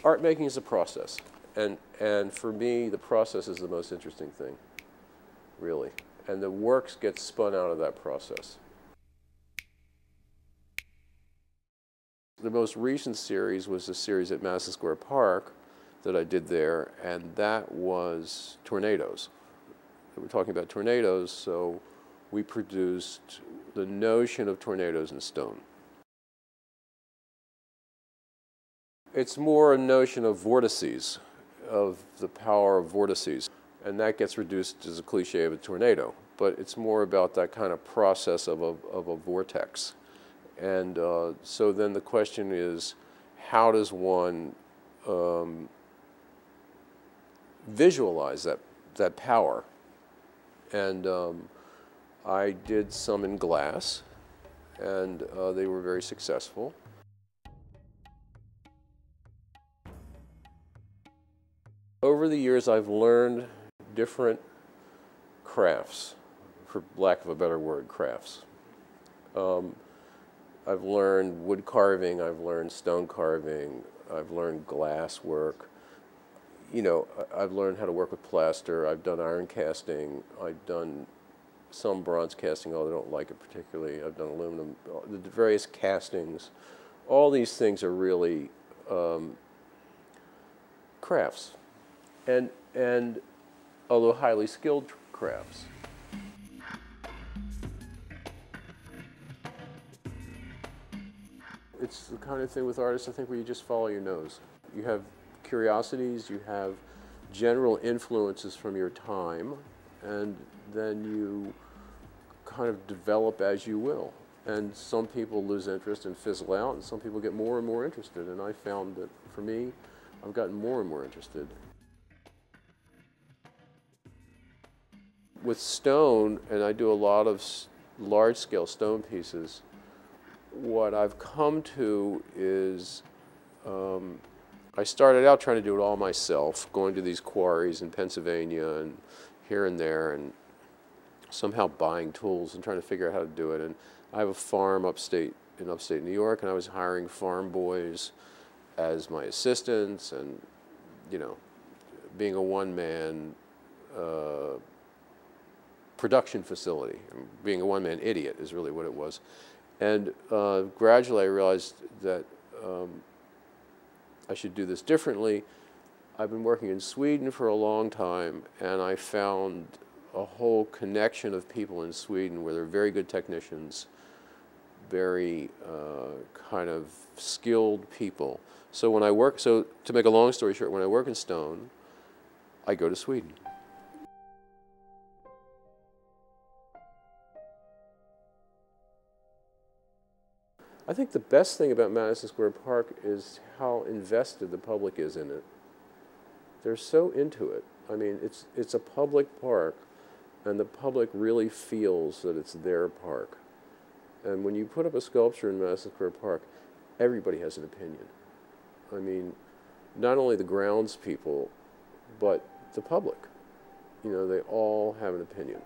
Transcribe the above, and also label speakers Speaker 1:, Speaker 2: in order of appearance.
Speaker 1: art making is a process, and for me, the process is the most interesting thing, really. And the works get spun out of that process. The most recent series was a series at Madison Square Park that I did there, and that was tornadoes. We're talking about tornadoes, so we produced the notion of tornadoes in stone. It's more a notion of vortices, of the power of vortices, and that gets reduced as a cliche of a tornado, but it's more about that kind of process of a vortex. And so then the question is, how does one visualize that power? And I did some in glass, and they were very successful. Over the years, I've learned different crafts, for lack of a better word, crafts. I've learned wood carving, I've learned stone carving, I've learned glass work. You know, I've learned how to work with plaster, I've done iron casting, I've done some bronze casting, although I don't like it particularly. I've done aluminum, the various castings. All these things are really crafts, and although highly skilled crafts. It's the kind of thing with artists, I think, where you just follow your nose. You have curiosities, you have general influences from your time, and then you kind of develop as you will. And some people lose interest and fizzle out, and some people get more and more interested. And I found that, for me, I've gotten more and more interested. With stone, and I do a lot of large-scale stone pieces, what I've come to is, I started out trying to do it all myself, going to these quarries in Pennsylvania and here and there, and somehow buying tools and trying to figure out how to do it. And I have a farm in upstate New York, and I was hiring farm boys as my assistants, and, you know, being a one-man production facility. Being a one-man idiot is really what it was. And gradually I realized that I should do this differently. I've been working in Sweden for a long time, and I found a whole connection of people in Sweden where they're very good technicians, very kind of skilled people. So when I work, so to make a long story short, when I work in stone, I go to Sweden. I think the best thing about Madison Square Park is how invested the public is in it. They're so into it. I mean, it's a public park, and the public really feels that it's their park. And when you put up a sculpture in Madison Square Park, everybody has an opinion. I mean, not only the grounds people, but the public. You know, they all have an opinion.